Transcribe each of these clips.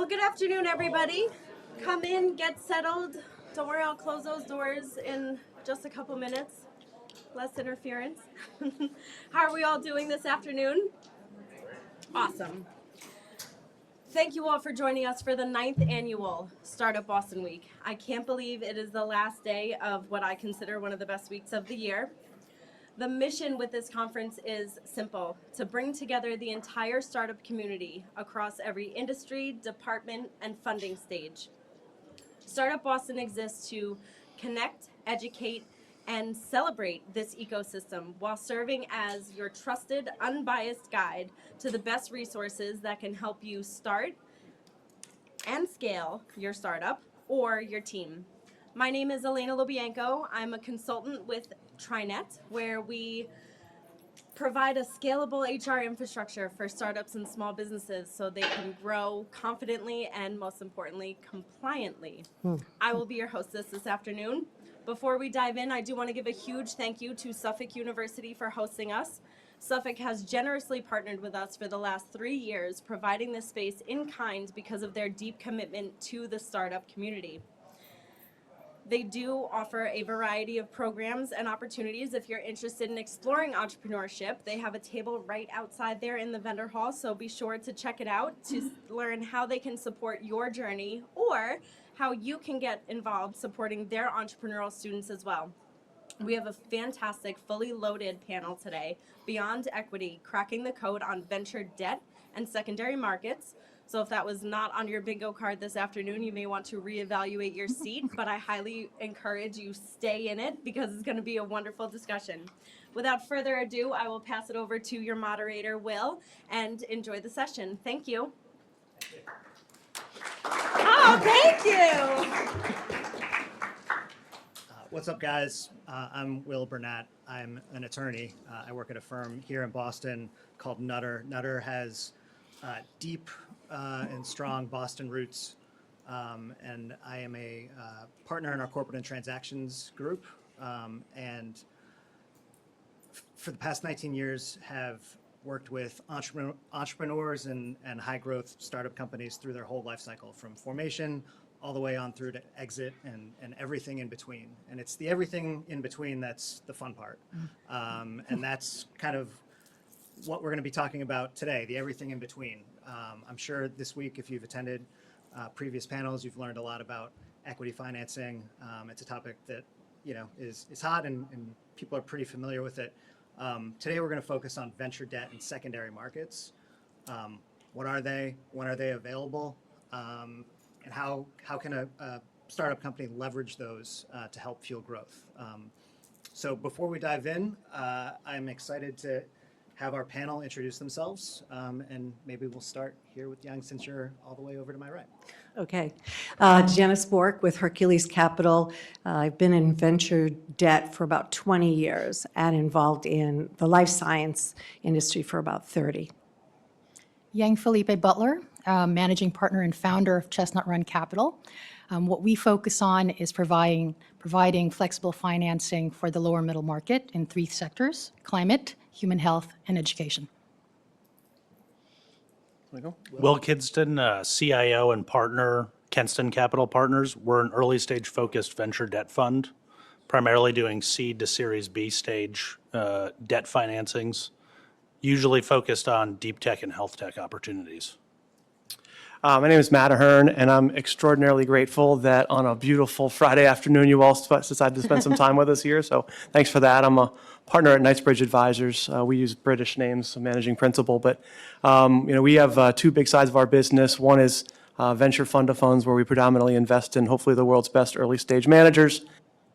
Well, good afternoon, everybody. Come in, get settled. Don't worry, I'll close those doors in just a couple minutes. Less interference. How are we all doing this afternoon? Awesome. Thank you all for joining us for the 9th annual Startup Boston Week. I can't believe it is the last day of what I consider one of the best weeks of the year. The mission with this conference is simple: to bring together the entire startup community across every industry, department, and funding stage. Startup Boston exists to connect, educate, and celebrate this ecosystem while serving as your trusted, unbiased guide to the best resources that can help you start and scale your startup or your team. My name is Elena Lobianco. I'm a consultant with TriNet, where we provide a scalable HR infrastructure for startups and small businesses so they can grow confidently and, most importantly, compliantly. I will be your hostess this afternoon. Before we dive in, I do want to give a huge thank you to Suffolk University for hosting us. Suffolk has generously partnered with us for the last 3 years, providing this space in kind because of their deep commitment to the startup community. They do offer a variety of programs and opportunities if you're interested in exploring entrepreneurship. They have a table right outside there in the vendor hall, so be sure to check it out to learn how they can support your journey or how you can get involved supporting their entrepreneurial students as well. We have a fantastic, fully loaded panel today, Beyond Equity, cracking the code on venture debt and secondary markets. So if that was not on your bingo card this afternoon, you may want to reevaluate your seat, but I highly encourage you stay in it because it's going to be a wonderful discussion. Without further ado, I will pass it over to your moderator, Will, and enjoy the session. Thank you. Oh, thank you. What's up, guys? I'm Will Burnett. I'm an attorney. I work at a firm here in Boston called Nutter. Nutter has deep and strong Boston roots, and I am a partner in our corporate and transactions group, and for the past 19 years have worked with entrepreneurs and high-growth startup companies through their whole life cycle, from formation all the way on through to exit and everything in between. And it's the everything in between that's the fun part. And that's kind of what we're going to be talking about today, the everything in between. I'm sure this week, if you've attended previous panels, you've learned a lot about equity financing. It's a topic that is hot and people are pretty familiar with it. Today we're going to focus on venture debt and secondary markets. What are they? When are they available? And how can a startup company leverage those to help fuel growth? So before we dive in, I'm excited to have our panel introduce themselves, and maybe we'll start here with Young, since you're all the way over to my right. Okay. Janice Bork with Hercules Capital. I've been in venture debt for about 20 years and involved in the life science industry for about 30. Yang Felipe Butler, managing partner and founder of Chestnut Run Capital. What we focus on is providing flexible financing for the lower middle market in 3 sectors: climate, human health, and education. Will Kidston, CIO and partner, Kenston Capital Partners. We're an early stage focused venture debt fund, primarily doing seed to Series B stage debt financings, usually focused on deep tech and health tech opportunities. My name is Matt Ahern, and I'm extraordinarily grateful that on a beautiful Friday afternoon you all decided to spend some time with us here, so thanks for that. I'm a partner at Knightsbridge Advisors. We use British names, so managing principal, but we have 2 big sides of our business. One is venture fund of funds, where we predominantly invest in hopefully the world's best early stage managers,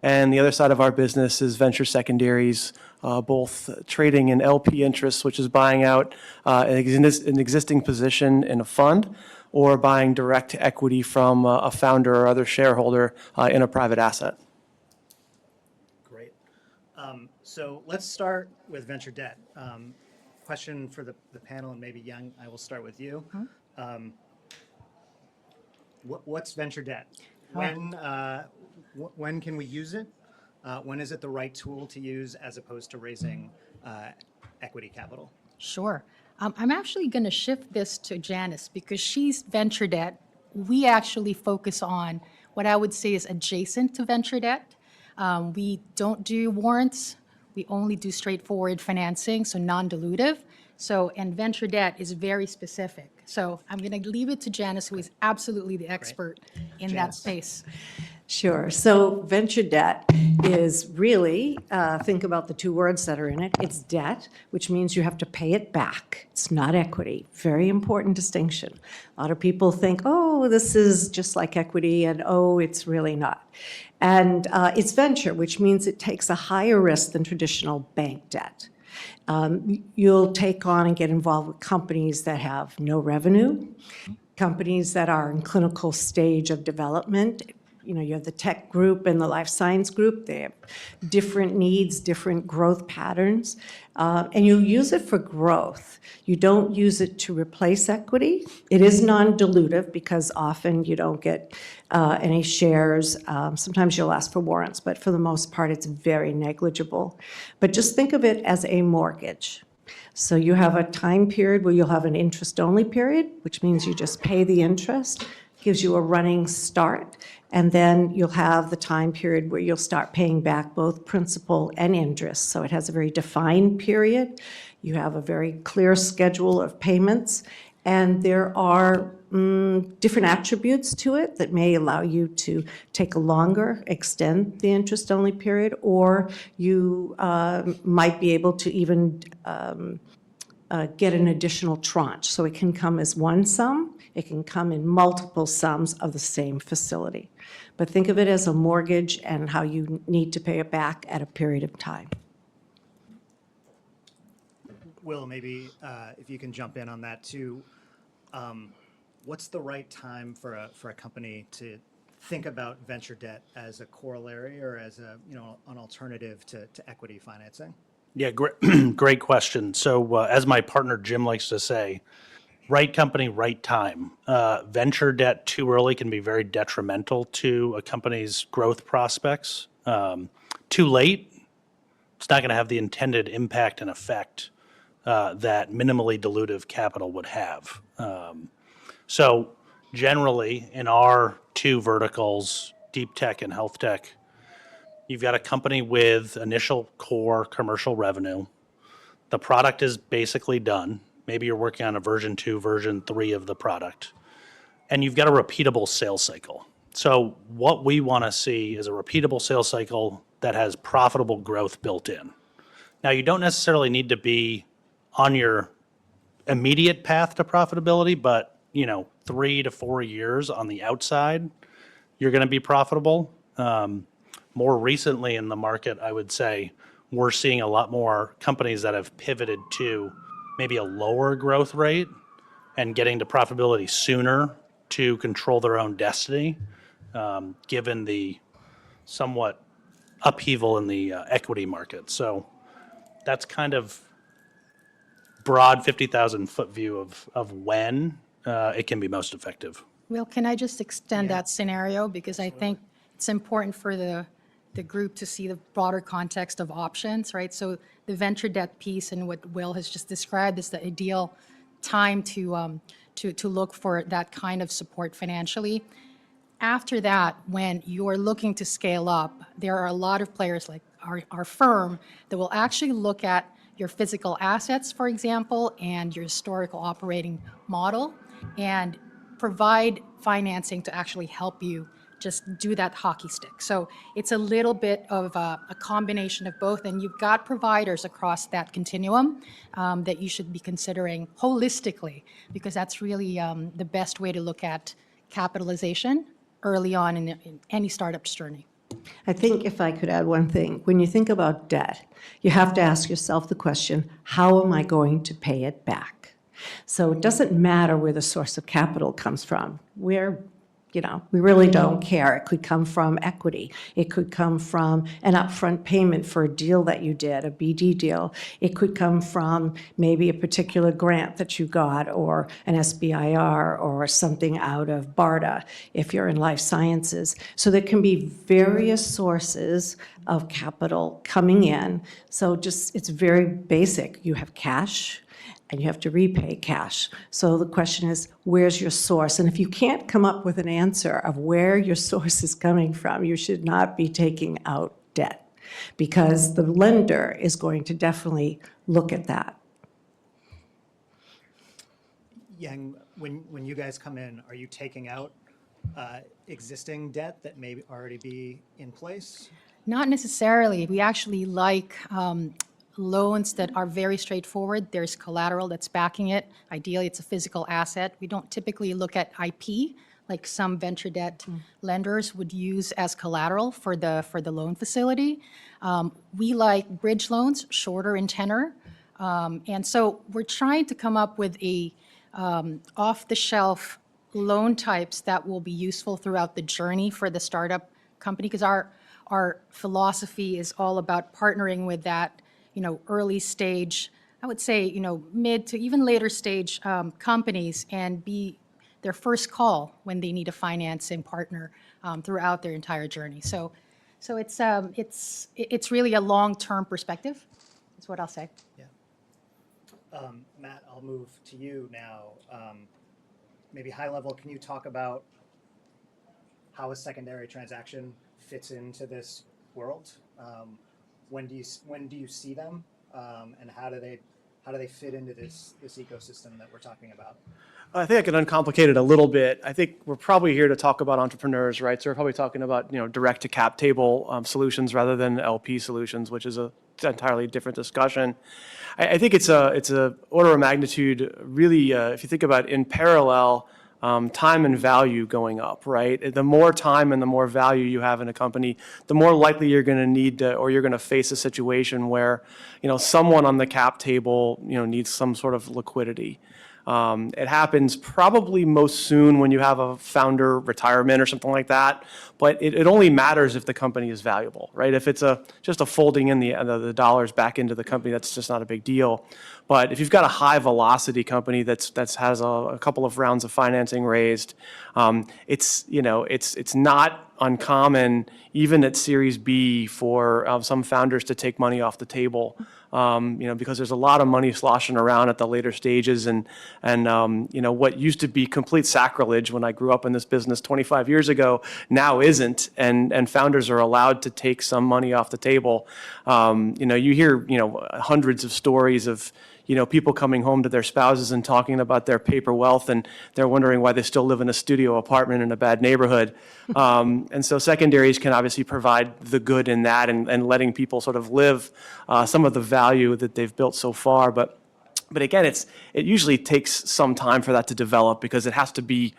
and the other side of our business is venture secondaries, both trading in LP interests, which is buying out an existing position in a fund, or buying direct equity from a founder or other shareholder in a private asset. Great. So let's start with venture debt. Question for the panel, and maybe Young, I will start with you. What's venture debt? When can we use it? When is it the right tool to use as opposed to raising equity capital? Sure. I'm actually going to shift this to Janice because she's venture debt we actually focus on what I would say is adjacent to venture debt. We don't do warrants. We only do straightforward financing, so non-dilutive. So, and venture debt is very specific. So I'm going to leave it to Janice, who is absolutely the expert in that Janice. space. Sure. So venture debt is really, think about the two words that are in it. It's debt, which means you have to pay it back. It's not equity. Very important distinction. A lot of people think, oh, this is just like equity, and oh, it's really not. And it's venture, which means it takes a higher risk than traditional bank debt. You'll take on and get involved with companies that have no revenue, companies that are in clinical stage of development. You know, you have the tech group and the life science group. They have different needs, different growth patterns, and you use it for growth. You don't use it to replace equity. It is non-dilutive because often you don't get any shares. Sometimes you'll ask for warrants, but for the most part, it's very negligible. But just think of it as a mortgage. So you have a time period where you'll have an interest-only period, which means you just pay the interest, gives you a running start, and then you'll have the time period where you'll start paying back both principal and interest. So it has a very defined period. You have a very clear schedule of payments, and there are different attributes to it that may allow you to take a longer, extend the interest-only period, or you might be able to even get an additional tranche. So it can come as one sum, it can come in multiple sums of the same facility. But think of it as a mortgage and how you need to pay it back at a period of time. Will, maybe if you can jump in on that too. What's the right time for a company to think about venture debt as a corollary or as a an alternative to equity financing? Yeah, great question. So as my partner Jim likes to say, right company, right time. Venture debt too early can be very detrimental to a company's growth prospects. Too late, it's not going to have the intended impact and effect that minimally dilutive capital would have. So generally, in our two verticals, deep tech and health tech, you've got a company with initial core commercial revenue. The product is basically done. Maybe you're working on a version 2, version 3 of the product. And you've got a repeatable sales cycle. So what we want to see is a repeatable sales cycle that has profitable growth built in. Now, you don't necessarily need to be on your immediate path to profitability, but 3 to 4 years on the outside, you're going to be profitable. More recently in the market, I would say we're seeing a lot more companies that have pivoted to maybe a lower growth rate and getting to profitability sooner to control their own destiny, given the somewhat upheaval in the equity market. So that's kind of broad 50,000-foot view of when it can be most effective. Well, can I just extend that scenario? Because I think it's important for the group to see the broader context of options, right? So the venture debt piece and what Will has just described is the ideal time to look for that kind of support financially. After that, when you're looking to scale up, there are a lot of players like our firm that will actually look at your physical assets, for example, and your historical operating model, and provide financing to actually help you just do that hockey stick. So it's a little bit of a combination of both, and you've got providers across that continuum that you should be considering holistically, because that's really the best way to look at capitalization early on in any startup's journey. I think if I could add one thing, when you think about debt, you have to ask yourself the question, how am I going to pay it back? So it doesn't matter where the source of capital comes from. We really don't care. It could come from equity. It could come from an upfront payment for a deal that you did, a BD deal. It could come from maybe a particular grant that you got, or an SBIR, or something out of BARDA if you're in life sciences. So there can be various sources of capital coming in. So it's very basic. You have cash, and you have to repay cash. So the question is, where's your source? And if you can't come up with an answer of where your source is coming from, you should not be taking out debt, because the lender is going to definitely look at that. Yang, when you guys come in, are you taking out existing debt that may already be in place? Not necessarily. We actually like loans that are very straightforward. There's collateral that's backing it. Ideally, it's a physical asset. We don't typically look at IP like some venture debt lenders would use as collateral for the loan facility. We like bridge loans, shorter in tenor. And so we're trying to come up with a off-the-shelf loan types that will be useful throughout the journey for the startup company, because our philosophy is all about partnering with that, early stage, I would say, mid to even later stage companies, and be their first call when they need a financing partner throughout their entire journey. So it's really a long-term perspective, is what I'll say. Yeah. Matt, I'll move to you now. Maybe high level, can you talk about how a secondary transaction fits into this world? When do you see them, and how do they fit into this ecosystem that we're talking about? I think I can uncomplicate it a little bit. I think we're probably here to talk about entrepreneurs, right? So we're probably talking about direct to cap table solutions rather than LP solutions, which is an entirely different discussion. I think it's a order of magnitude really. If you think about in parallel, time and value going up, right? The more time and the more value you have in a company, the more likely you're going to need to, or you're going to face a situation where someone on the cap table needs some sort of liquidity. It happens probably most soon when you have a founder retirement or something like that, but it only matters if the company is valuable, right? If it's just a folding in the dollars back into the company, that's just not a big deal. But if you've got a high velocity company that has a couple of rounds of financing raised, it's not uncommon even at Series B for some founders to take money off the table. Because there's a lot of money sloshing around at the later stages, and what used to be complete sacrilege when I grew up in this business 25 years ago now isn't, and founders are allowed to take some money off the table. You hear hundreds of stories of people coming home to their spouses and talking about their paper wealth, and they're wondering why they still live in a studio apartment in a bad neighborhood. And so secondaries can obviously provide the good in that, and letting people sort of live some of the value that they've built so far. But again, it usually takes some time for that to develop, because it has to be,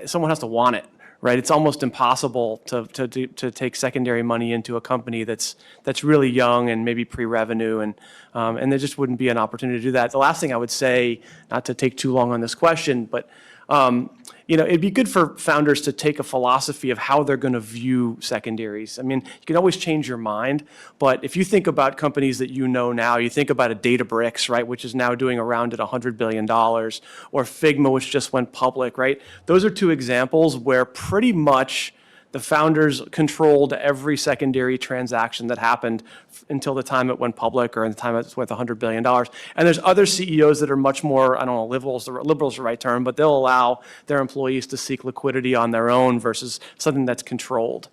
someone has to want it. Right, it's almost impossible to take secondary money into a company that's really young and maybe pre-revenue, and there just wouldn't be an opportunity to do that. The last thing I would say, not to take too long on this question, but it'd be good for founders to take a philosophy of how they're going to view secondaries. I mean, you can always change your mind, but if you think about companies that now, you think about a Databricks, right, which is now doing around at $100 billion, or Figma, which just went public, right? Those are two examples where pretty much the founders controlled every secondary transaction that happened until the time it went public, or in the time it's worth $100 billion. And there's other CEOs that are much more, I don't know, liberals is the right term, but they'll allow their employees to seek liquidity on their own versus something that's controlled.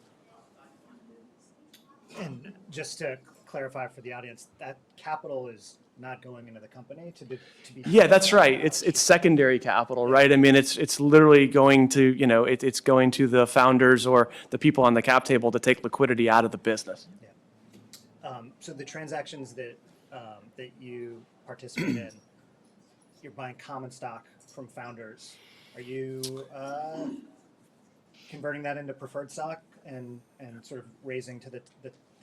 And just to clarify for the audience, that capital is not going into the company to be. Yeah, that's right. It's secondary capital, right? I mean, it's literally going to it's going to the founders or the people on the cap table to take liquidity out of the business. Yeah. So the transactions that you participate in, you're buying common stock from founders. Are you converting that into preferred stock and sort of raising to the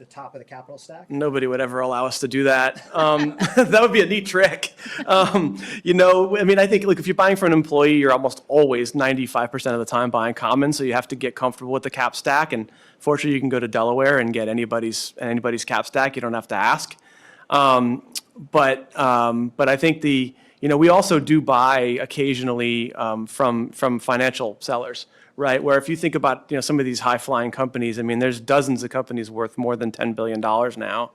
top of the capital stack? Nobody would ever allow us to do that. That would be a neat trick. I mean, I think, look, if you're buying for an employee, you're almost always 95% of the time buying common, so you have to get comfortable with the cap stack. And fortunately, you can go to Delaware and get anybody's cap stack. You don't have to ask. But I think we also do buy occasionally from financial sellers. Right, where if you think about some of these high-flying companies, I mean, there's dozens of companies worth more than $10 billion now.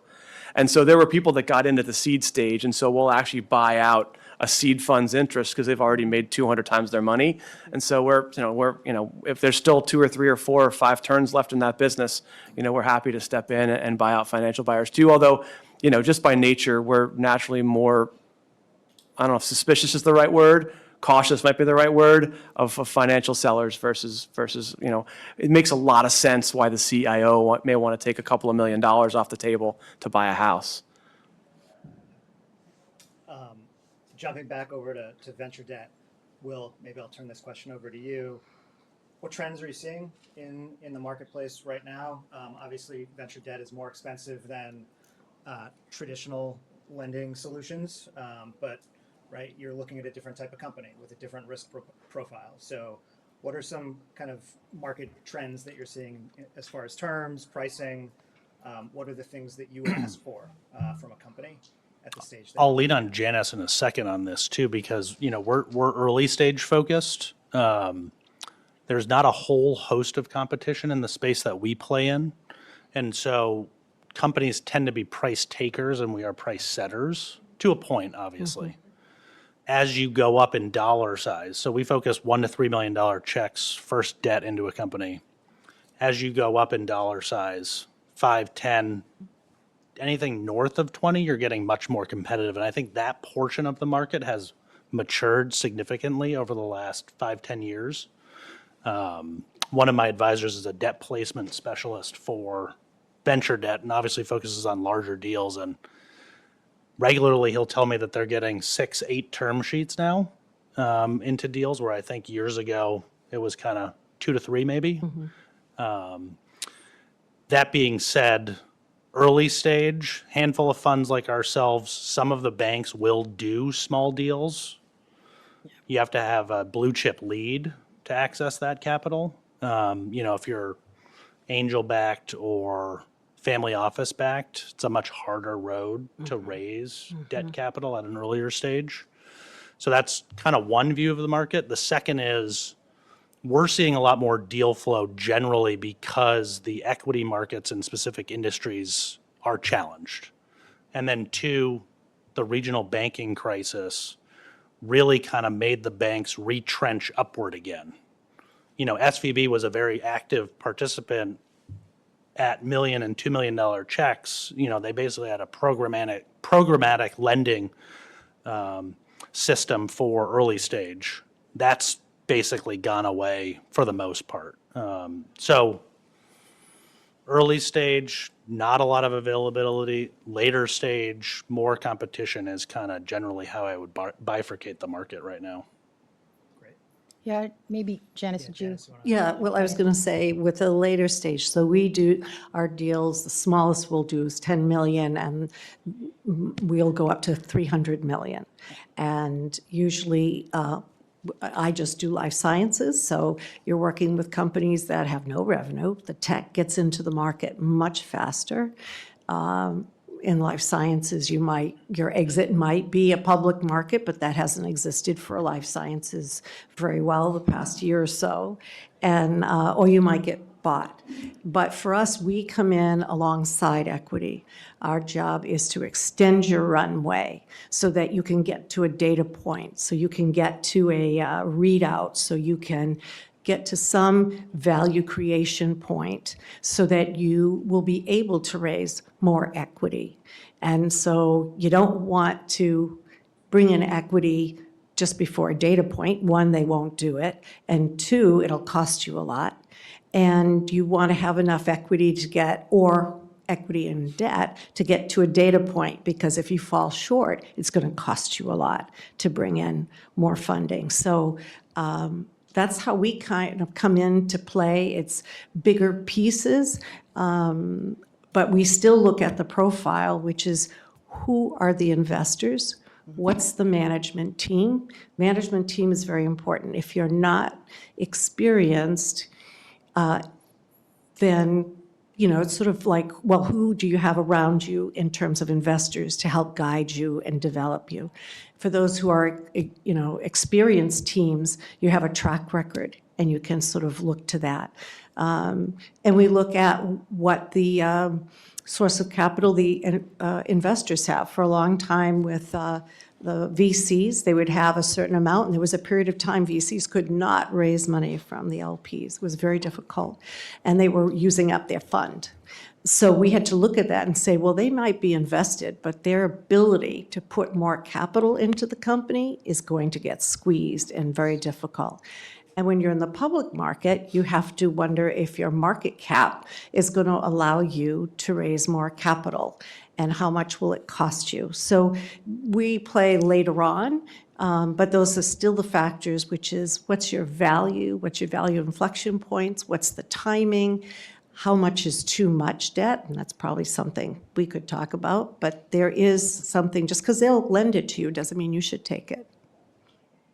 And so there were people that got into the seed stage, and so we'll actually buy out a seed fund's interest because they've already made 200 times their money. And so if there's still 2 or 3 or 4 or 5 turns left in that business, we're happy to step in and buy out financial buyers too. Although, just by nature, we're naturally more, I don't know if suspicious is the right word, cautious might be the right word, of financial sellers versus, it makes a lot of sense why the CIO may want to take a couple of $1 million off the table to buy a house. Jumping back over to venture debt, Will, maybe I'll turn this question over to you. What trends are you seeing in the marketplace right now? Obviously, venture debt is more expensive than traditional lending solutions, but right, you're looking at a different type of company with a different risk profile. So what are some kind of market trends that you're seeing as far as terms, pricing? What are the things that you would ask for from a company at the stage? I'll lean on Janice in a second on this too, because we're early stage focused. There's not a whole host of competition in the space that we play in, and so companies tend to be price takers, and we are price setters to a point, obviously. As you go up in dollar size, so we focus $1 to $3 million checks, first debt into a company. As you go up in dollar size, 5, 10, anything north of 20, you're getting much more competitive. And I think that portion of the market has matured significantly over the last 5, 10 years. One of my advisors is a debt placement specialist for venture debt and obviously focuses on larger deals. And regularly he'll tell me that they're getting 6, 8 term sheets now into deals, where I think years ago it was kind of 2 to 3 maybe. That being said, early stage, handful of funds like ourselves, some of the banks will do small deals. You have to have a blue chip lead to access that capital. If you're angel backed or family office backed, it's a much harder road to raise debt capital at an earlier stage. So that's kind of one view of the market. The second is we're seeing a lot more deal flow generally because the equity markets in specific industries are challenged. And then 2, the regional banking crisis really kind of made the banks retrench upward again. SVB was a very active participant at $1 million and $2 million checks. They basically had a programmatic lending system for early stage. That's basically gone away for the most part. So early stage, not a lot of availability. Later stage, more competition is kind of generally how I would bifurcate the market right now. Great. Yeah, maybe Janice, would you? Janice, you wanna- Yeah, well, I was going to say, with the later stage, so we do our deals, the smallest we'll do is 10 million, and we'll go up to 300 million. And usually, I just do life sciences, so you're working with companies that have no revenue. The tech gets into the market much faster. In life sciences, your exit might be a public market, but that hasn't existed for life sciences very well the past year or so, and or you might get bought. But for us, we come in alongside equity. Our job is to extend your runway so that you can get to a data point, so you can get to a readout, so you can get to some value creation point so that you will be able to raise more equity. And so you don't want to bring in equity just before a data point. 1, they won't do it, and 2, it'll cost you a lot. And you want to have enough equity to get, or equity and debt, to get to a data point, because if you fall short, it's going to cost you a lot to bring in more funding. So that's how we kind of come into play. It's bigger pieces, but we still look at the profile, which is who are the investors? What's the management team? Management team is very important. If you're not experienced, then, it's sort of like, well, who do you have around you in terms of investors to help guide you and develop you? For those who are, experienced teams, you have a track record, and you can sort of look to that. And we look at what the source of capital the investors have. For a long time with the VCs, they would have a certain amount, and there was a period of time VCs could not raise money from the LPs. It was very difficult, and they were using up their fund. So we had to look at that and say, well, they might be invested, but their ability to put more capital into the company is going to get squeezed and very difficult. And when you're in the public market, you have to wonder if your market cap is going to allow you to raise more capital, and how much will it cost you. So we play later on, but those are still the factors, which is what's your value inflection points, what's the timing, how much is too much debt, and that's probably something we could talk about, but there is something, just because they'll lend it to you doesn't mean you should take it.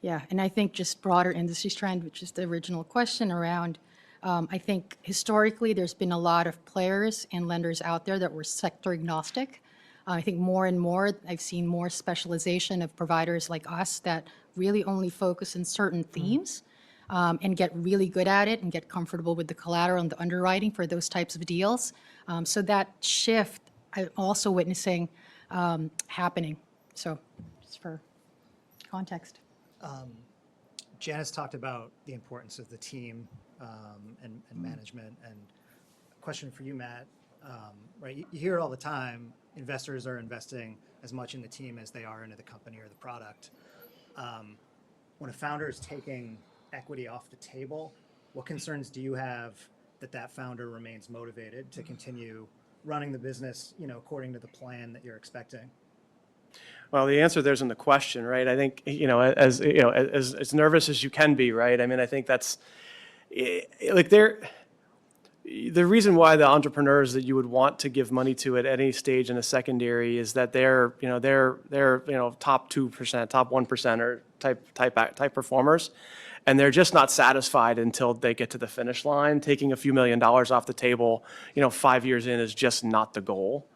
Yeah, and I think just broader industry trend, which is the original question around, I think historically there's been a lot of players and lenders out there that were sector agnostic. I think more and more I've seen more specialization of providers like us that really only focus on certain themes and get really good at it and get comfortable with the collateral and the underwriting for those types of deals. So that shift I'm also witnessing happening. So just for context. Janice talked about the importance of the team and management. And a question for you, Matt, right? You hear all the time, investors are investing as much in the team as they are into the company or the product. When a founder is taking equity off the table, what concerns do you have that founder remains motivated to continue running the business, according to the plan that you're expecting? Well, the answer there's in the question, right? I think, as nervous as you can be, right? I mean, I think that's like the reason why the entrepreneurs that you would want to give money to at any stage in a secondary is that they're top 2%, top 1% or type performers, and they're just not satisfied until they get to the finish line. Taking a few $1 million off the table, 5 years in is just not the goal.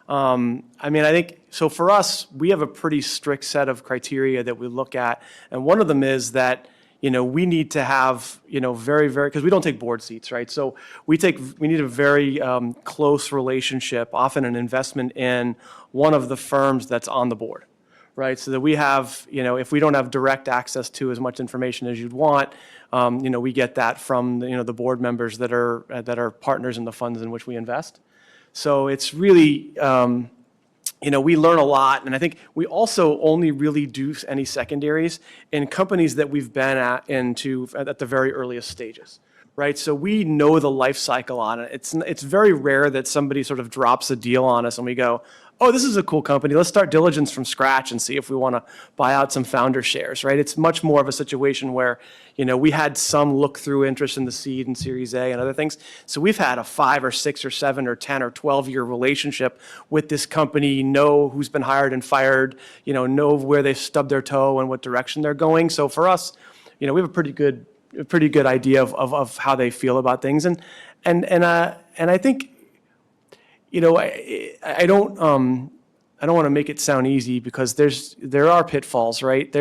I mean, I think, so for us, we have a pretty strict set of criteria that we look at. And one of them is that, we need to have, very, very, because we don't take board seats, right? So we need a very close relationship, often an investment in one of the firms that's on the board, right? So that we have, if we don't have direct access to as much information as you'd want, we get that from, the board members that are partners in the funds in which we invest. So it's really, we learn a lot. And I think we also only really do any secondaries in companies that we've been at the very earliest stages, right? So we know the life cycle on it. It's very rare that somebody sort of drops a deal on us and we go, oh, this is a cool company. Let's start diligence from scratch and see if we want to buy out some founder shares, right? It's much more of a situation where, we had some look-through interest in the seed and Series A and other things. So we've had a 5 or 6 or 7 or 10 or 12-year relationship with this company, know who's been hired and fired, know where they've stubbed their toe and what direction they're going. So for us, we have a pretty good idea of how they feel about things. And I think, I don't want to make it sound easy because there are pitfalls, right?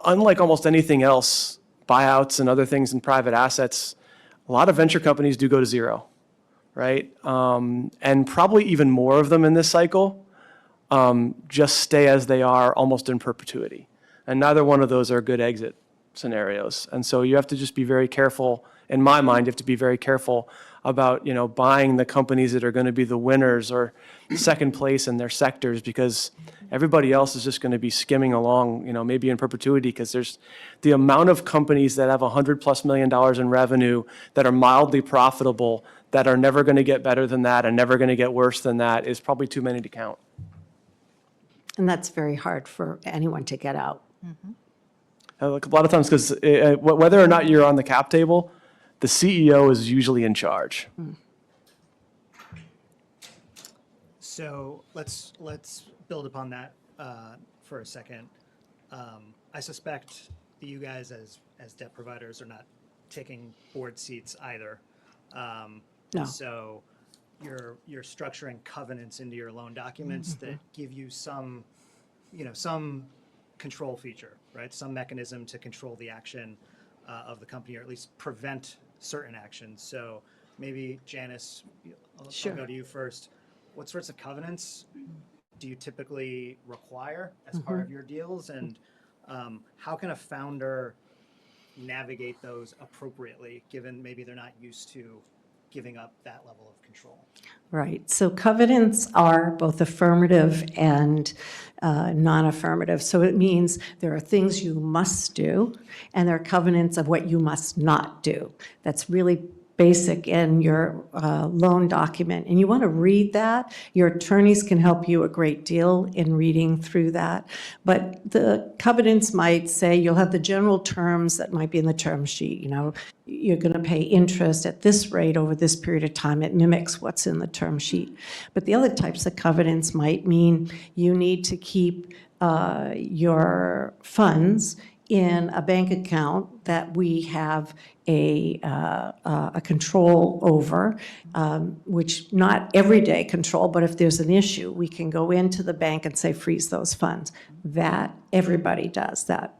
Unlike almost anything else, buyouts and other things in private assets, a lot of venture companies do go to zero, right? And probably even more of them in this cycle just stay as they are almost in perpetuity. And neither one of those are good exit scenarios. And so you have to just be very careful. In my mind, you have to be very careful about, buying the companies that are going to be the winners or second place in their sectors, because everybody else is just going to be skimming along, maybe in perpetuity, because there's the amount of companies that have $100+ million in revenue that are mildly profitable that are never going to get better than that and never going to get worse than that is probably too many to count. And that's very hard for anyone to get out. Like a lot of times, because whether or not you're on the cap table, the CEO is usually in charge. So let's build upon that for a second. I suspect that you guys as debt providers are not taking board seats either. No. So you're structuring covenants into your loan documents that give you some control feature, right? Some mechanism to control the action of the company, or at least prevent certain actions. So maybe Janice, I'll Sure. go to you first. What sorts of covenants do you typically require as part of your deals? And how can a founder navigate those appropriately, given maybe they're not used to giving up that level of control? Right. So covenants are both affirmative and non-affirmative. So it means there are things you must do, and there are covenants of what you must not do. That's really basic in your loan document. And you want to read that. Your attorneys can help you a great deal in reading through that. But the covenants might say you'll have the general terms that might be in the term sheet. You know, you're going to pay interest at this rate over this period of time. It mimics what's in the term sheet. But the other types of covenants might mean you need to keep your funds in a bank account that we have a control over, which not everyday control, but if there's an issue, we can go into the bank and say, freeze those funds. That everybody does that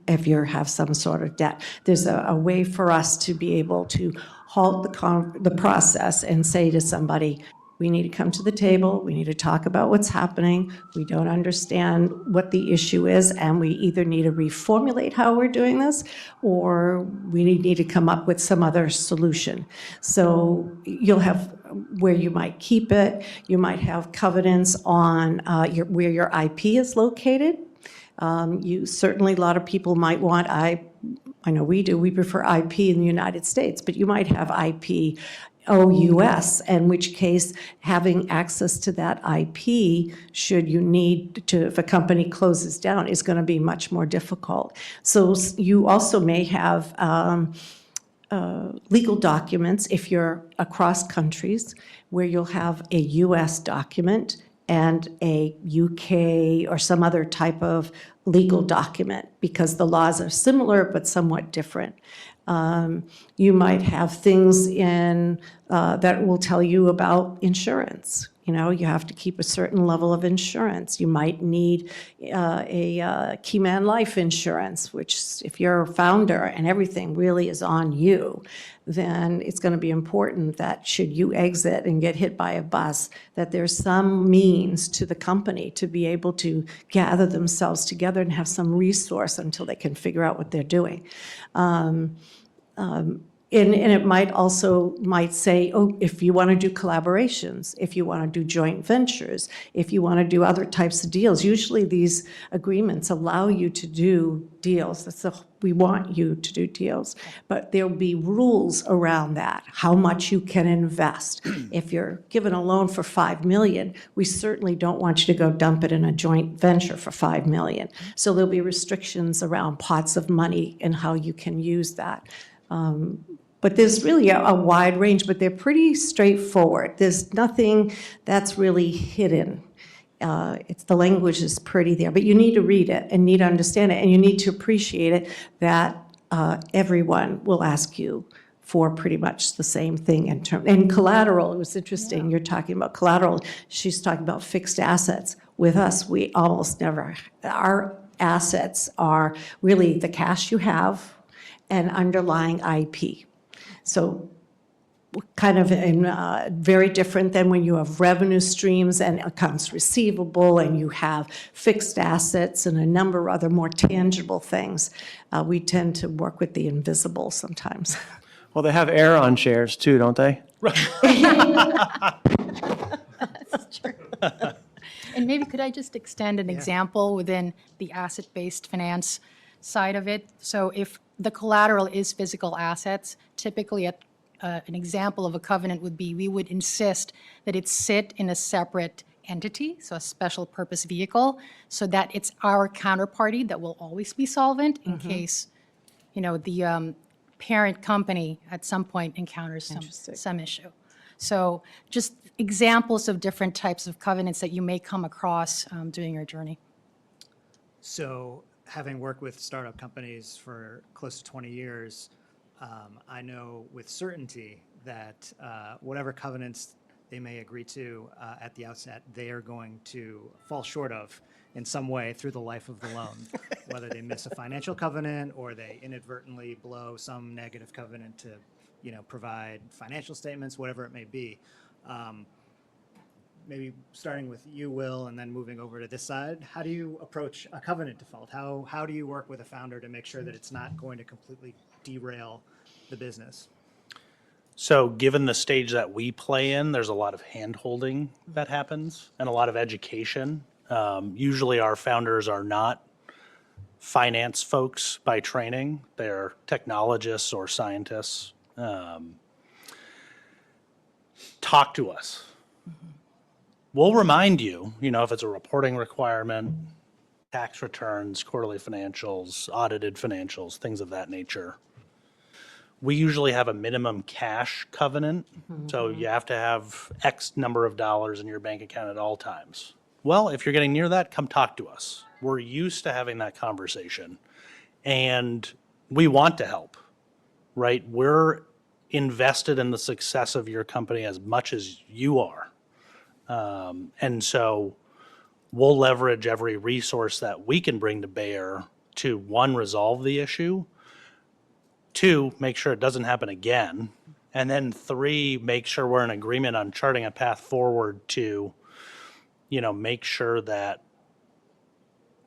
if you have some sort of debt. There's a way for us to be able to halt the process and say to somebody, we need to come to the table, we need to talk about what's happening, we don't understand what the issue is, and we either need to reformulate how we're doing this, or we need to come up with some other solution. So you'll have where you might keep it, you might have covenants on where your IP is located. You certainly, a lot of people might want, I know we do, we prefer IP in the United States, but you might have IP OUS, in which case having access to that IP, should you need to, if a company closes down, is going to be much more difficult. So you also may have legal documents if you're across countries, where you'll have a US document and a UK or some other type of legal document, because the laws are similar but somewhat different. You might have things in that will tell you about insurance. You know, you have to keep a certain level of insurance. You might need a key man life insurance, which if you're a founder and everything really is on you, then it's going to be important that should you exit and get hit by a bus, that there's some means to the company to be able to gather themselves together and have some resource until they can figure out what they're doing. And it might also say, oh, if you want to do collaborations, if you want to do joint ventures, if you want to do other types of deals, usually these agreements allow you to do deals. We want you to do deals, but there'll be rules around that, how much you can invest. If you're given a loan for $5 million, we certainly don't want you to go dump it in a joint venture for $5 million. So there'll be restrictions around pots of money and how you can use that. But there's really a wide range, but they're pretty straightforward. There's nothing that's really hidden. The language is pretty there, but you need to read it and need to understand it, and you need to appreciate it that everyone will ask you for pretty much the same thing in terms. And collateral, it was interesting, You're talking about collateral. She's talking about fixed assets. With us, we almost never, our assets are really the cash you have and underlying IP. So kind of very different than when you have revenue streams and accounts receivable and you have fixed assets and a number of other more tangible things. We tend to work with the invisible sometimes. Well, they have air on shares too, don't they? That's true. And maybe could I just extend an example within the asset-based finance side of it? So if the collateral is physical assets, typically an example of a covenant would be we would insist that it sit in a separate entity, so a special purpose vehicle, so that it's our counterparty that will always be solvent in case, the parent company at some point encounters some issue. So just examples of different types of covenants that you may come across during your journey. So having worked with startup companies for close to 20 years, I know with certainty that whatever covenants they may agree to at the outset, they are going to fall short of in some way through the life of the loan, whether they miss a financial covenant or they inadvertently blow some negative covenant to, provide financial statements, whatever it may be. maybe starting with you, Will, and then moving over to this side, how do you approach a covenant default? How do you work with a founder to make sure that it's not going to completely derail the business? So given the stage that we play in, there's a lot of hand-holding that happens and a lot of education. Usually our founders are not finance folks by training. They're technologists or scientists. Talk to us. We'll remind you, if it's a reporting requirement, tax returns, quarterly financials, audited financials, things of that nature. We usually have a minimum cash covenant, so you have to have X number of dollars in your bank account at all times. Well, if you're getting near that, come talk to us. We're used to having that conversation, and we want to help, right? We're invested in the success of your company as much as you are. And so we'll leverage every resource that we can bring to bear to, one, resolve the issue, two, make sure it doesn't happen again, and then three, make sure we're in agreement on charting a path forward to, make sure that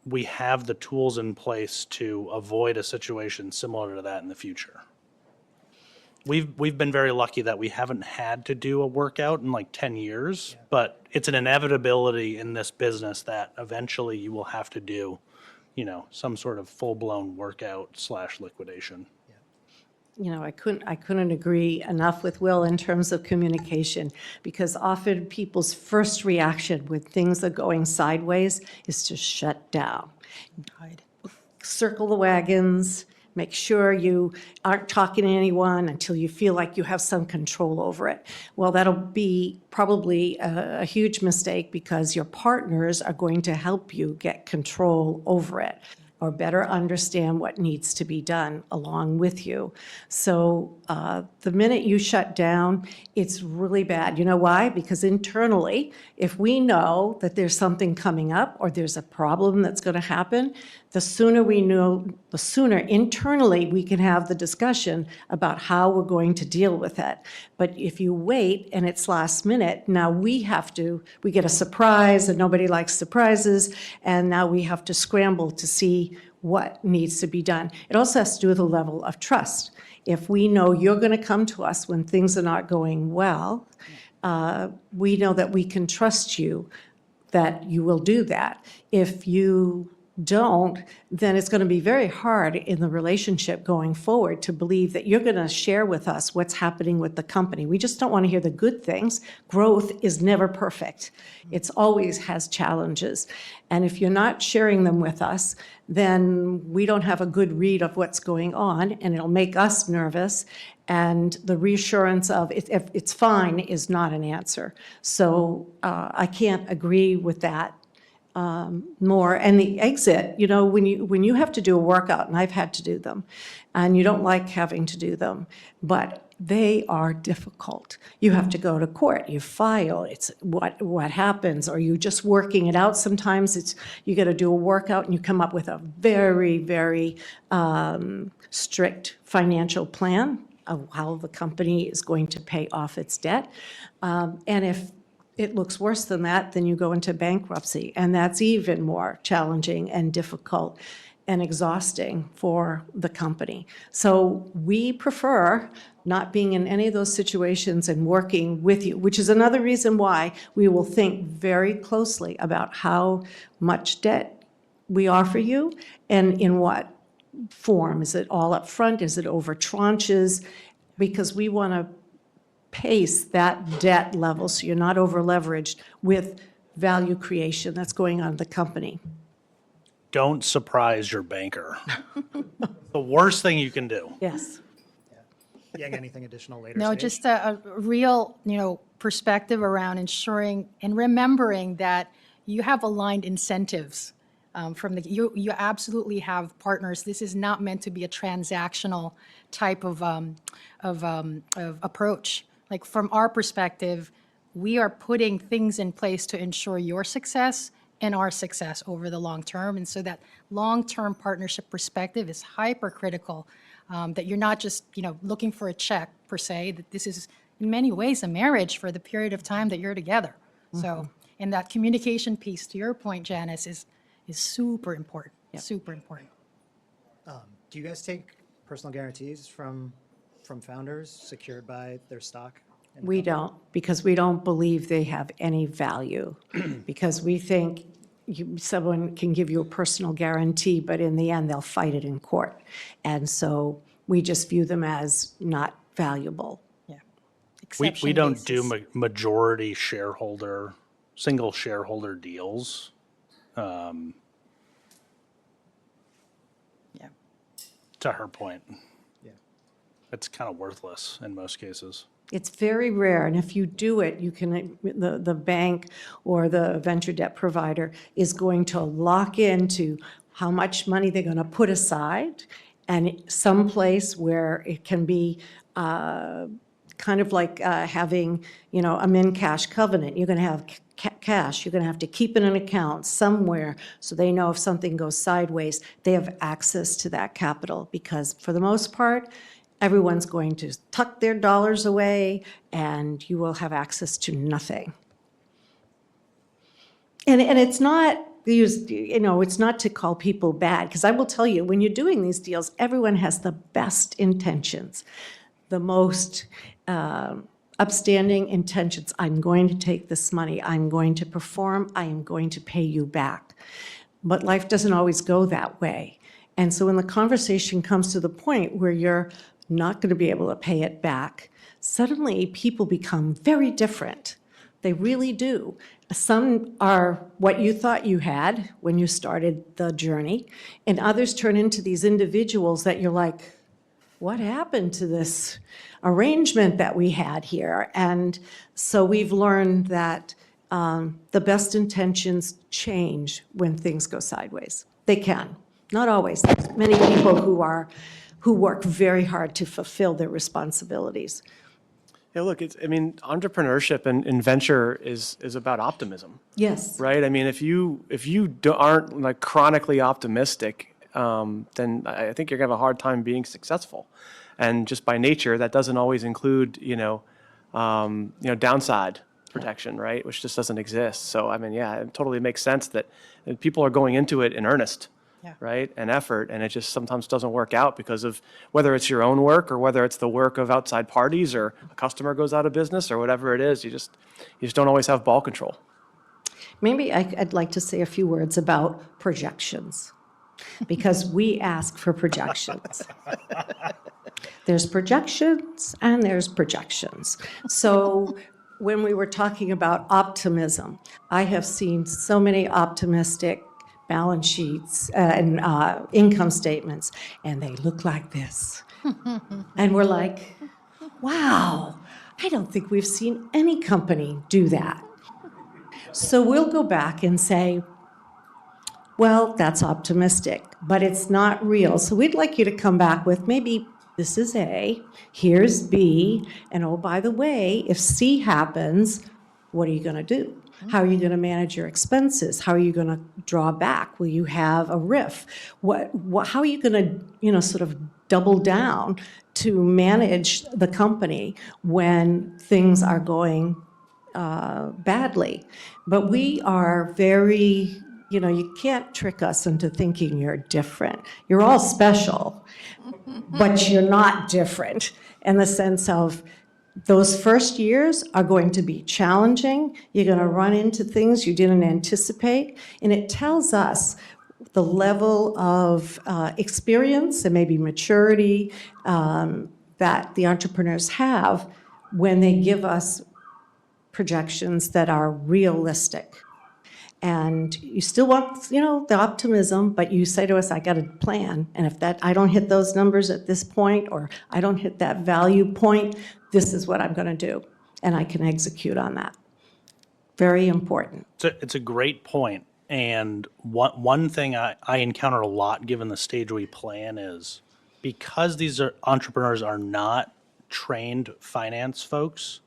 we have the tools in place to avoid a situation similar to that in the future. We've been very lucky that we haven't had to do a workout in like 10 years, but it's an inevitability in this business that eventually you will have to do, some sort of full-blown workout / liquidation. I couldn't agree enough with Will in terms of communication, because often people's first reaction when things are going sideways is to shut down. Circle the wagons, make sure you aren't talking to anyone until you feel like you have some control over it. Well, that'll be probably a huge mistake, because your partners are going to help you get control over it, or better understand what needs to be done along with you. So the minute you shut down, it's really bad. You know why? Because internally, if we know that there's something coming up or there's a problem that's going to happen, the sooner we know, the sooner internally we can have the discussion about how we're going to deal with it. But if you wait and it's last minute, now we get a surprise, and nobody likes surprises, and now we have to scramble to see what needs to be done. It also has to do with the level of trust. If we know you're going to come to us when things are not going well, we know that we can trust you, that you will do that. If you don't, then it's going to be very hard in the relationship going forward to believe that you're going to share with us what's happening with the company. We just don't want to hear the good things. Growth is never perfect. It's always has challenges. And if you're not sharing them with us, then we don't have a good read of what's going on, and it'll make us nervous. And the reassurance of if it's fine is not an answer. So I can't agree with that more. And the exit, when you have to do a workout, and I've had to do them, and you don't like having to do them, but they are difficult. You have to go to court, you file, it's what happens, or you just working it out. Sometimes it's you got to do a workout and you come up with a very, very strict financial plan of how the company is going to pay off its debt. And if it looks worse than that, then you go into bankruptcy, and that's even more challenging and difficult and exhausting for the company. So we prefer not being in any of those situations and working with you, which is another reason why we will think very closely about how much debt we offer you and in what form. Is it all up front? Is it over tranches? Because we want to pace that debt level so you're not over leveraged with value creation that's going on in the company. Don't surprise your banker. The worst thing you can do. Yes. Yang, anything additional later? No, stage? just a real, perspective around ensuring and remembering that you have aligned incentives you absolutely have partners. This is not meant to be a transactional type of approach. Like from our perspective, we are putting things in place to ensure your success and our success over the long term. And so that long-term partnership perspective is hypercritical, that you're not just, looking for a check per se, that this is in many ways a marriage for the period of time that you're together. So, and that communication piece, to your point, Janice, is super important, super important. Do you guys take personal guarantees from founders secured by their stock? in the We company? don't, because we don't believe they have any value. Because we think someone can give you a personal guarantee, but in the end, they'll fight it in court. And so we just view them as not valuable. Yeah. We Exception don't do basis. majority shareholder, single shareholder deals. Yeah. To her point, Yeah. it's kind of worthless in most cases. It's very rare, and if you do it, you can, the bank or the venture debt provider is going to lock into how much money they're going to put aside, and someplace where it can be kind of like having, a min cash covenant. You're going to have cash, you're going to have to keep in an account somewhere so they know if something goes sideways, they have access to that capital, because for the most part, everyone's going to tuck their dollars away, and you will have access to nothing. And it's not used, it's not to call people bad, because I will tell you, when you're doing these deals, everyone has the best intentions, the most upstanding intentions. I'm going to take this money, I'm going to perform, I am going to pay you back. But life doesn't always go that way. And so when the conversation comes to the point where you're not going to be able to pay it back, suddenly people become very different. They really do. Some are what you thought you had when you started the journey, and others turn into these individuals that you're like, what happened to this arrangement that we had here? And so we've learned that the best intentions change when things go sideways. They can, not always. There's many people who work very hard to fulfill their responsibilities. Yeah, look, entrepreneurship and venture is about optimism, Yes. right? I mean, if you aren't like chronically optimistic, then I think you're gonna have a hard time being successful. And just by nature, that doesn't always include, downside protection, right? Which just doesn't exist. So, I mean, yeah, it totally makes sense that people are going into it in earnest. Yeah. Right, and effort, and it just sometimes doesn't work out because of whether it's your own work or whether it's the work of outside parties or a customer goes out of business or whatever it is. You just don't always have ball control. Maybe I'd like to say a few words about projections, because we ask for projections. There's projections and there's projections. So when we were talking about optimism, I have seen so many optimistic balance sheets and income statements, and they look like this. And we're like, wow, I don't think we've seen any company do that. So we'll go back and say, well, that's optimistic, but it's not real. So we'd like you to come back with maybe this is A, here's B, and oh, by the way, if C happens, what are you going to do? How are you going to manage your expenses? How are you going to draw back? Will you have a RIF? How are you going to, sort of double down to manage the company when things are going badly? But we are very, you can't trick us into thinking you're different. You're all special, but you're not different in the sense of those first years are going to be challenging. You're going to run into things you didn't anticipate, and it tells us the level of experience and maybe maturity that the entrepreneurs have when they give us projections that are realistic. And you still want, the optimism, but you say to us, I got a plan, and if I don't hit those numbers at this point, or I don't hit that value point, this is what I'm going to do, and I can execute on that. Very important. It's a great point. And one thing I encounter a lot, given the stage we play in, is because these entrepreneurs are not trained finance folks,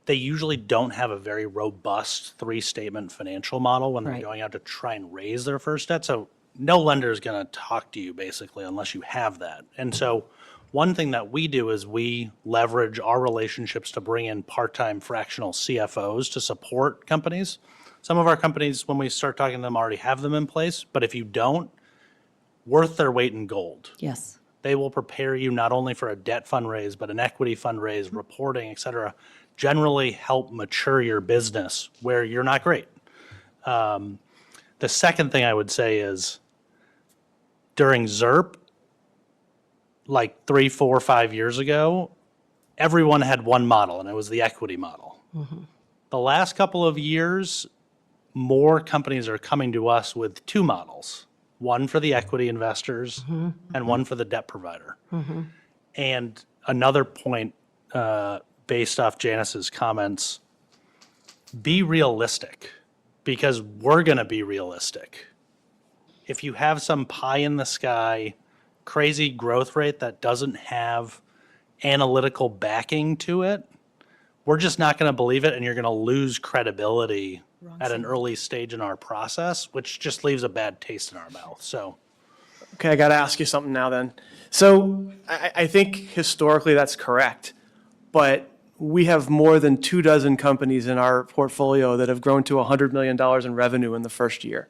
they usually don't have a very robust 3-statement financial model when they're Right. going out to try and raise their first debt. So no lender is going to talk to you basically unless you have that. And so One thing that we do is we leverage our relationships to bring in part-time fractional CFOs to support companies. Some of our companies, when we start talking to them, already have them in place, but if you don't, worth their weight in gold. Yes. They will prepare you not only for a debt fundraise, but an equity fundraise, reporting, et cetera, generally help mature your business where you're not great. The second thing I would say is during ZERP, like 3, 4, 5 years ago, everyone had one model, and it was the equity model. The last couple of years, more companies are coming to us with two models, one for the equity investors and one for the debt provider. And another point based off Janice's comments, be realistic, because we're going to be realistic. If you have some pie in the sky, crazy growth rate that doesn't have analytical backing to it, we're just not going to believe it, and you're going to lose credibility at an early stage in our process, which just leaves a bad taste in our mouth. So, Okay, I got to ask you something now then. So I think historically that's correct, but we have more than 24 companies in our portfolio that have grown to $100 million in revenue in the first year,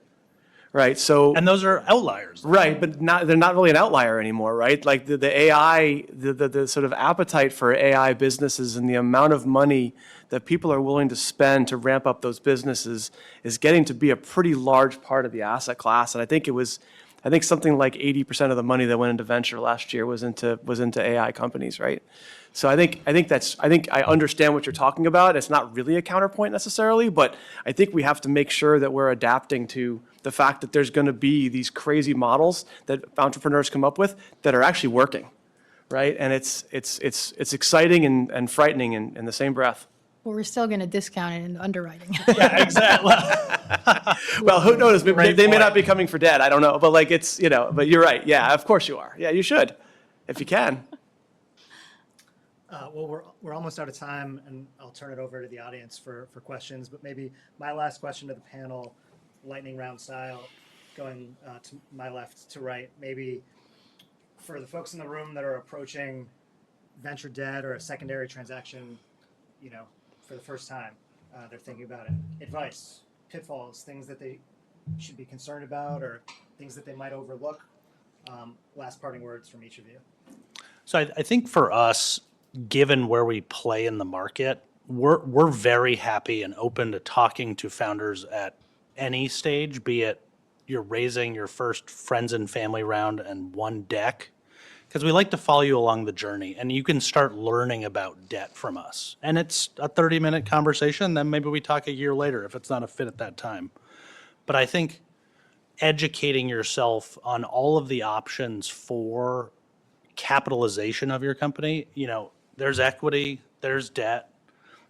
right? So, and those are outliers. right, but they're not really an outlier anymore, right? Like the AI, the sort of appetite for AI businesses and the amount of money that people are willing to spend to ramp up those businesses is getting to be a pretty large part of the asset class. And I think something like 80% of the money that went into venture last year was into AI companies, right? So I think I understand what you're talking about. It's not really a counterpoint necessarily, but I think we have to make sure that we're adapting to the fact that there's going to be these crazy models that entrepreneurs come up with that are actually working, right? And it's exciting and frightening in the same breath. Well, we're still going to discount it in underwriting. Yeah, exactly. Well, who knows? Great They may point. not be coming for debt. I don't know. But like but you're right. Yeah, of course you are. Yeah, you should, if you can. Well, we're almost out of time, and I'll turn it over to the audience for questions. But maybe my last question to the panel, lightning round style, going to my left to right. Maybe for the folks in the room that are approaching venture debt or a secondary transaction, for the first time, they're thinking about it. Advice, pitfalls, things that they should be concerned about, or things that they might overlook. Last parting words from each of you. So I think for us, given where we play in the market, we're very happy and open to talking to founders at any stage, be it you're raising your first friends and family round and one deck, because we like to follow you along the journey, and you can start learning about debt from us. And it's a 30-minute conversation, then maybe we talk a year later if it's not a fit at that time. But I think educating yourself on all of the options for capitalization of your company, there's equity, there's debt,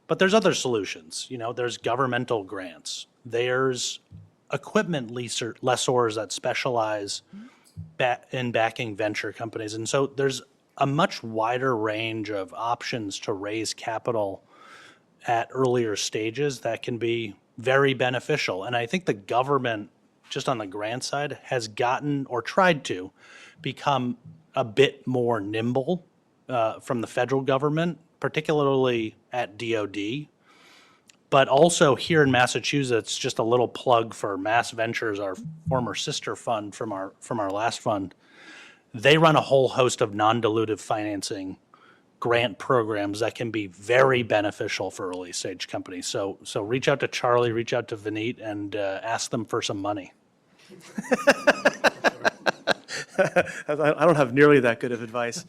but there's other solutions. There's governmental grants, there's equipment lessors that specialize in backing venture companies. And so there's a much wider range of options to raise capital at earlier stages that can be very beneficial. And I think the government, just on the grant side, has gotten or tried to become a bit more nimble from the federal government, particularly at DOD. But also here in Massachusetts, just a little plug for Mass Ventures, our former sister fund from our last fund. They run a whole host of non-dilutive financing grant programs that can be very beneficial for early stage companies. So reach out to Charlie, reach out to Vineet, and ask them for some money. I don't have nearly that good of advice.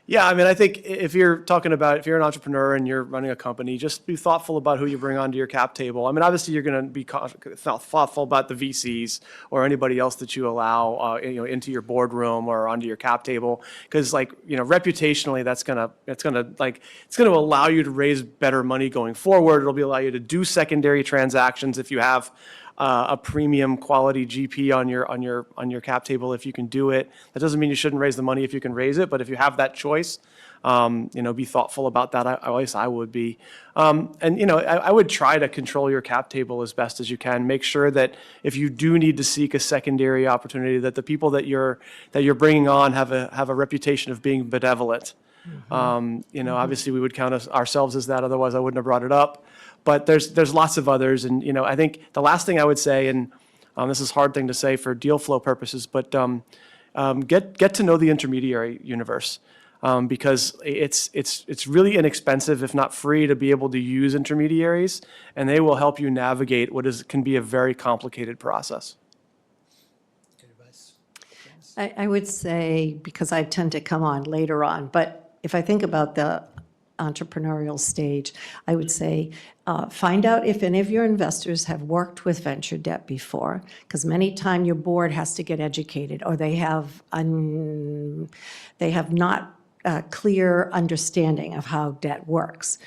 Yeah, I mean, I think if you're an entrepreneur and you're running a company, just be thoughtful about who you bring onto your cap table. I mean, obviously you're going to be thoughtful about the VCs or anybody else that you allow, into your boardroom or onto your cap table, because reputationally, it's going to allow you to raise better money going forward. It'll allow you to do secondary transactions if you have a premium quality GP on your cap table if you can do it. That doesn't mean you shouldn't raise the money if you can raise it, but if you have that choice, be thoughtful about that. At least I would be. I would try to control your cap table as best as you can. Make sure that if you do need to seek a secondary opportunity, that the people that you're bringing on have a reputation of being benevolent. Obviously we would count ourselves as that, otherwise I wouldn't have brought it up. But there's lots of others, and I think the last thing I would say, and this is a hard thing to say for deal flow purposes, but get to know the intermediary universe. Because it's really inexpensive, if not free, to be able to use intermediaries, and they will help you navigate what can be a very complicated process. Good advice. I would say, because I tend to come on later on, but if I think about the entrepreneurial stage, I would say find out if any of your investors have worked with venture debt before, because many times your board has to get educated, or they have not a clear understanding of how debt works.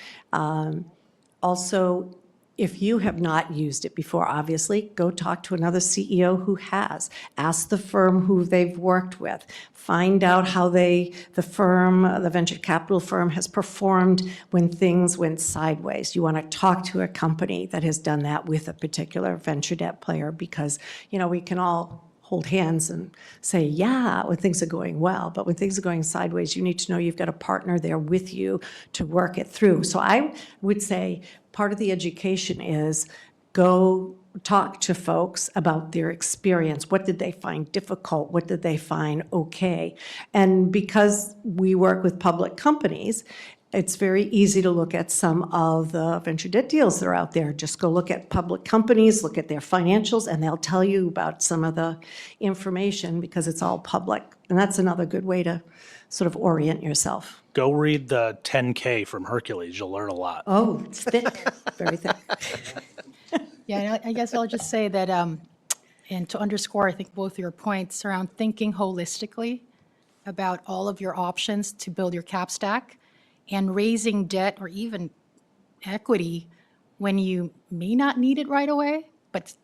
Also, if you have not used it before, obviously, go talk to another CEO who has. Ask the firm who they've worked with. Find out how the venture capital firm has performed when things went sideways. You want to talk to a company that has done that with a particular venture debt player, because, we can all hold hands and say, yeah, when things are going well. But when things are going sideways, you need to know you've got a partner there with you to work it through. So I would say part of the education is go talk to folks about their experience. What did they find difficult? What did they find okay? And because we work with public companies, it's very easy to look at some of the venture debt deals that are out there. Just go look at public companies, look at their financials, and they'll tell you about some of the information because it's all public. And that's another good way to sort of orient yourself. Go read the 10K from Hercules. You'll learn a lot. Oh, it's thick, very thick. Yeah, and I guess I'll just say that, and to underscore, I think both your points around thinking holistically about all of your options to build your cap stack, and raising debt or even equity when you may not need it right away, but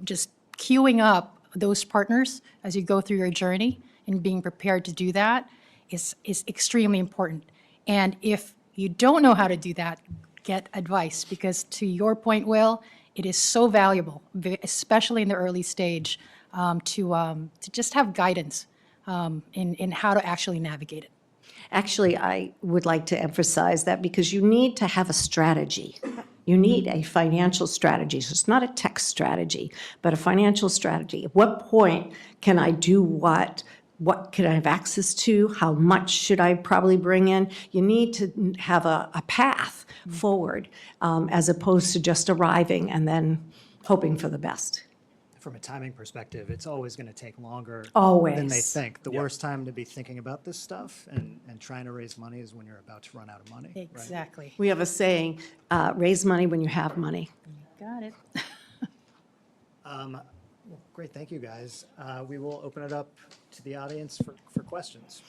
just queuing up those partners as you go through your journey and being prepared to do that is extremely important. And if you don't know how to do that, get advice, because to your point, Will, it is so valuable, especially in the early stage, to just have guidance in how to actually navigate it. Actually, I would like to emphasize that because you need to have a strategy. You need a financial strategy. So it's not a tech strategy, but a financial strategy. At what point can I do what? What can I have access to? How much should I probably bring in? You need to have a path forward as opposed to just arriving and then hoping for the best. From a timing perspective, it's always going to take longer Always. than they think. The worst time to be thinking about this stuff and trying to raise money is when you're about to run out of money. Right? Exactly. We have a saying, raise money when you have money. Got it. Well, great, thank you guys. We will open it up to the audience for questions.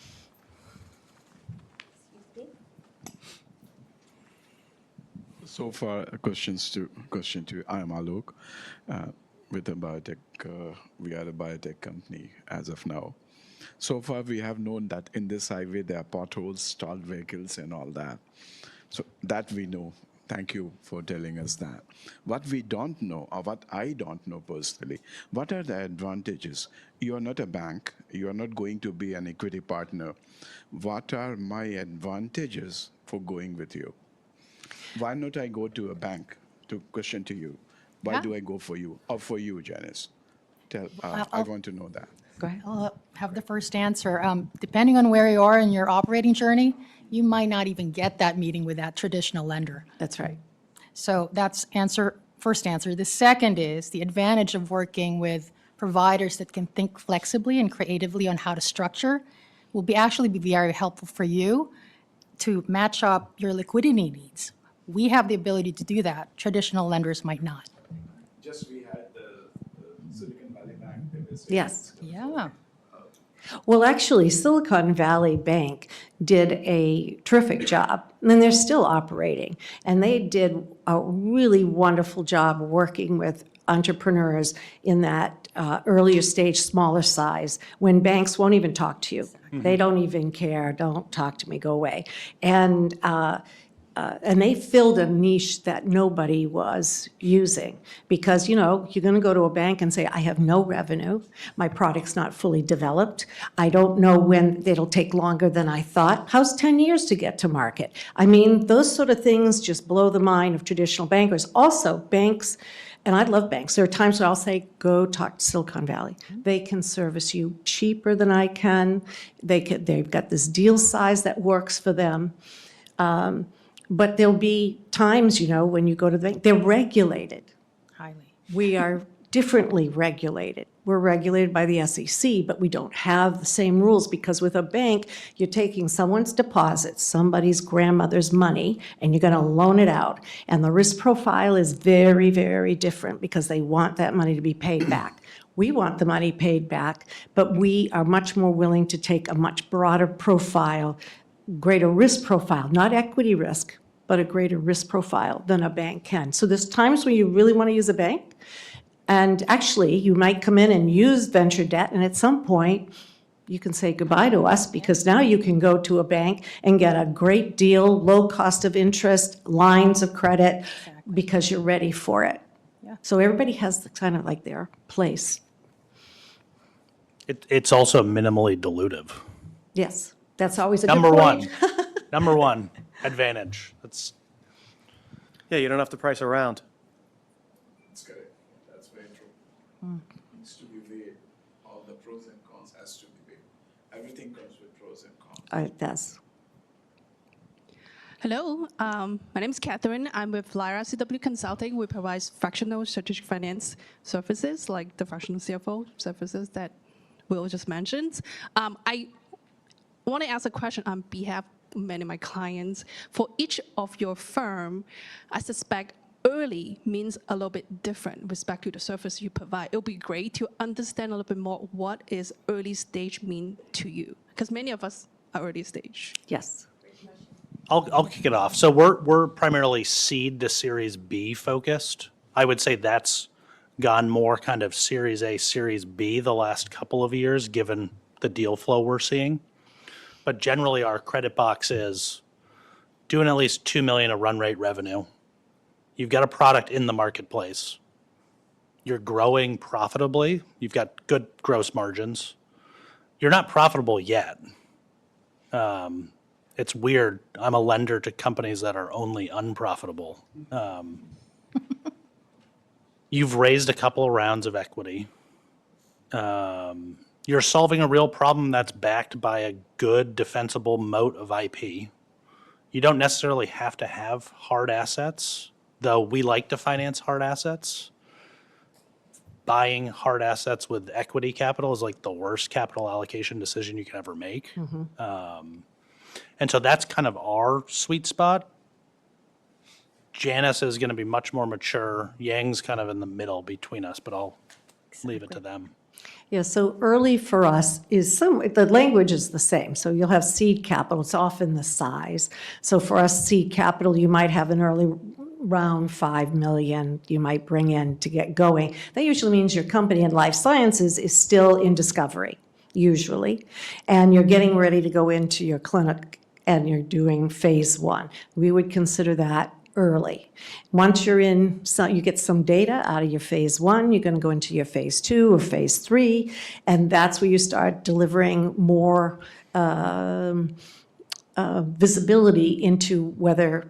So far, question to I am Alok. With a biotech, we are a biotech company as of now. So far, we have known that in this highway, there are potholes, stalled vehicles, and all that. So that we know. Thank you for telling us that. What we don't know, or what I don't know personally, what are the advantages? You are not a bank. You are not going to be an equity partner. What are my advantages for going with you? Why not I go to a bank? To question to you. Why do I go for you? Or for you, Janice? I want to know that. Go ahead. I'll have the first answer. Depending on where you are in your operating journey, you might not even get that meeting with that traditional lender. That's right. So that's first answer. The second is the advantage of working with providers that can think flexibly and creatively on how to structure will actually be very helpful for you to match up your liquidity needs. We have the ability to do that. Traditional lenders might not. Just we had the Silicon Valley Bank. Yes. Yeah. Well, actually, Silicon Valley Bank did a terrific job, and they're still operating. And they did a really wonderful job working with entrepreneurs in that earlier stage, smaller size, when banks won't even talk to you. They don't even care, don't talk to me, go away. And they filled a niche that nobody was using because, you know, you're going to go to a bank and say, I have no revenue, my product's not fully developed, I don't know when, it'll take longer than I thought. How's 10 years to get to market? I mean, those sort of things just blow the mind of traditional bankers. Also, banks, and I love banks, there are times when I'll say, go talk to Silicon Valley. They can service you cheaper than I can. They've got this deal size that works for them. But there'll be times, you know, when you go to the bank, they're regulated. Highly. We are differently regulated. We're regulated by the SEC, but we don't have the same rules because with a bank, you're taking someone's deposits, somebody's grandmother's money, and you're going to loan it out. And the risk profile is very, very different because they want that money to be paid back. We want the money paid back, but we are much more willing to take a much broader profile, greater risk profile, not equity risk, but a greater risk profile than a bank can. So there's times when you really want to use a bank, and actually you might come in and use venture debt, and at some point you can say goodbye to us because now you can go to a bank and get a great deal, low cost of interest, lines of credit, because you're ready for it. Yeah. So everybody has kind of like their place. It's also minimally dilutive. Yes, that's always a good Number point. one. Number one advantage. That's Yeah, you don't have to price around. That's correct. That's very true. Needs to be weighed. All the pros and cons has to be weighed. Everything comes with pros and cons. That's. Hello, my name is Catherine. I'm with Lyra CW Consulting. We provide fractional strategic finance services like the fractional CFO services that Will just mentioned. I want to ask a question on behalf of many of my clients. For each of your firm, I suspect early means a little bit different with respect to the service you provide. It would be great to understand a little bit more what is early stage mean to you, because many of us are early stage. Yes. I'll kick it off. So we're primarily seed to Series B focused. I would say that's gone more kind of Series A, Series B the last couple of years, given the deal flow we're seeing. But generally, our credit box is doing at least $2 million of run rate revenue. You've got a product in the marketplace. You're growing profitably. You've got good gross margins. You're not profitable yet. It's weird. I'm a lender to companies that are only unprofitable. You've raised a couple of rounds of equity. You're solving a real problem that's backed by a good defensible moat of IP. You don't necessarily have to have hard assets, though we like to finance hard assets. Buying hard assets with equity capital is like the worst capital allocation decision you can ever make. And so that's kind of our sweet spot. Janice is going to be much more mature. Yang's kind of in the middle between us, but I'll leave it to them. Yeah, so early for us is the language is the same. So you'll have seed capital, it's often the size. So for us, seed capital, you might have an early round 5 million you might bring in to get going. That usually means your company in life sciences is still in discovery, usually, and you're getting ready to go into your clinic and you're doing phase 1. We would consider that early. Once you're in, you get some data out of your phase 1, you're going to go into your phase 2 or phase 3, and that's where you start delivering more visibility into whether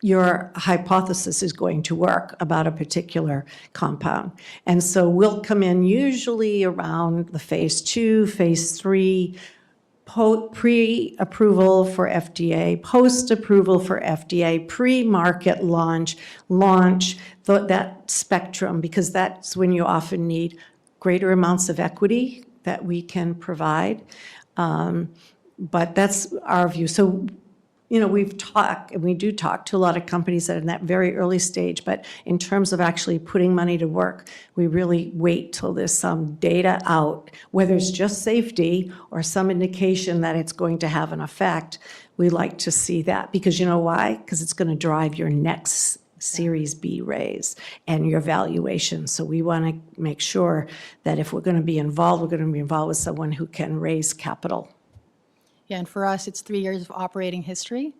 your hypothesis is going to work about a particular compound. And so we'll come in usually around the phase 2, phase 3, pre-approval for FDA, post-approval for FDA, pre-market launch, that spectrum, because that's when you often need greater amounts of equity that we can provide. But that's our view. So, you know, we've talked, and we do talk to a lot of companies that are in that very early stage, but in terms of actually putting money to work, we really wait till there's some data out, whether it's just safety or some indication that it's going to have an effect. We like to see that, because you know why? Because it's going to drive your next Series B raise and your valuation. So we want to make sure that if we're going to be involved, we're going to be involved with someone who can raise capital. Yeah, and for us, it's 3 years of operating history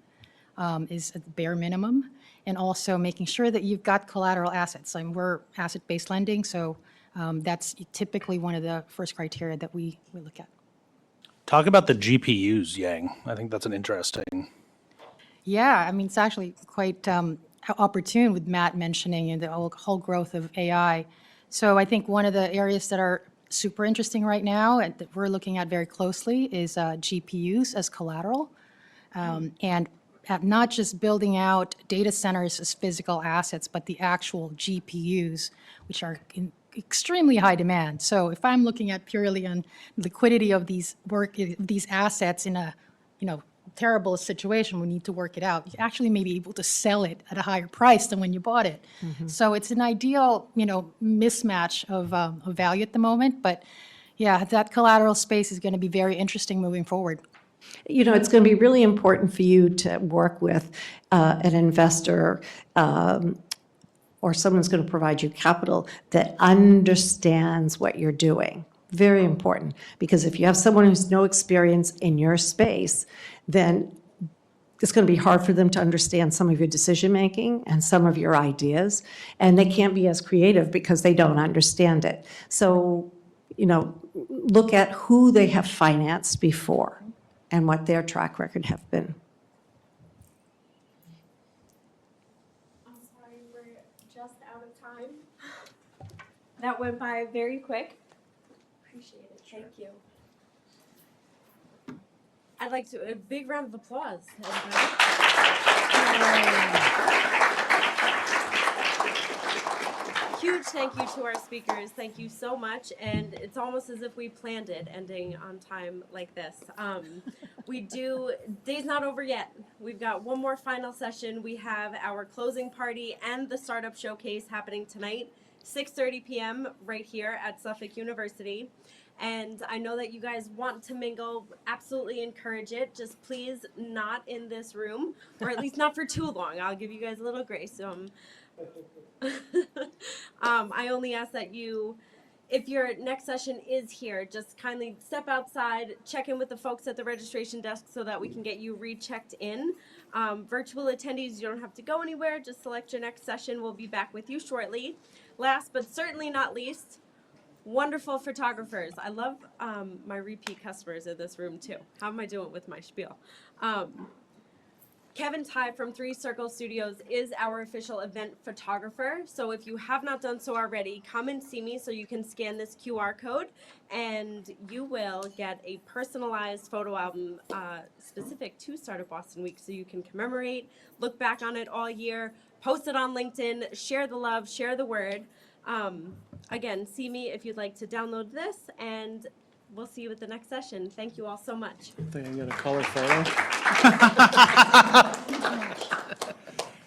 is at the bare minimum, and also making sure that you've got collateral assets. I mean, we're asset-based lending, so that's typically one of the first criteria that we look at. Talk about the GPUs, Yang. I think that's an interesting. Yeah, I mean, it's actually quite opportune with Matt mentioning the whole growth of AI. So I think one of the areas that are super interesting right now and that we're looking at very closely is GPUs as collateral. And not just building out data centers as physical assets, but the actual GPUs, which are in extremely high demand. So if I'm looking at purely on liquidity of these assets in a, terrible situation, we need to work it out. You actually may be able to sell it at a higher price than when you bought it. So it's an ideal, mismatch of value at the moment. But yeah, that collateral space is going to be very interesting moving forward. It's going to be really important for you to work with an investor or someone who's going to provide you capital that understands what you're doing. Very important, because if you have someone who's no experience in your space, then it's going to be hard for them to understand some of your decision-making and some of your ideas, and they can't be as creative because they don't understand it. So, look at who they have financed before and what their track record have been. I'm sorry, we're just out of time. That went by very quick. Appreciate it. Thank you. I'd like to a big round of applause. Huge thank you to our speakers. Thank you so much. And it's almost as if we planned it, ending on time like this. Day's not over yet. We've got one more final session. We have our closing party and the startup showcase happening tonight, 6:30 p.m. right here at Suffolk University. And I know that you guys want to mingle. Absolutely encourage it. Just please not in this room, or at least not for too long. I'll give you guys a little grace. I only ask that you, if your next session is here, just kindly step outside, check in with the folks at the registration desk so that we can get you rechecked in. Virtual attendees, you don't have to go anywhere. Just select your next session. We'll be back with you shortly. Last but certainly not least, wonderful photographers. I love my repeat customers in this room too. How am I doing with my spiel? Kevin Ty from 3 Circle Studios is our official event photographer. So if you have not done so already, come and see me so you can scan this QR code and you will get a personalized photo album specific to Startup Boston Week so you can commemorate, look back on it all year, post it on LinkedIn, share the love, share the word. Again, see me if you'd like to download this, and we'll see you at the next session. Thank you all so much. I think I got a color photo.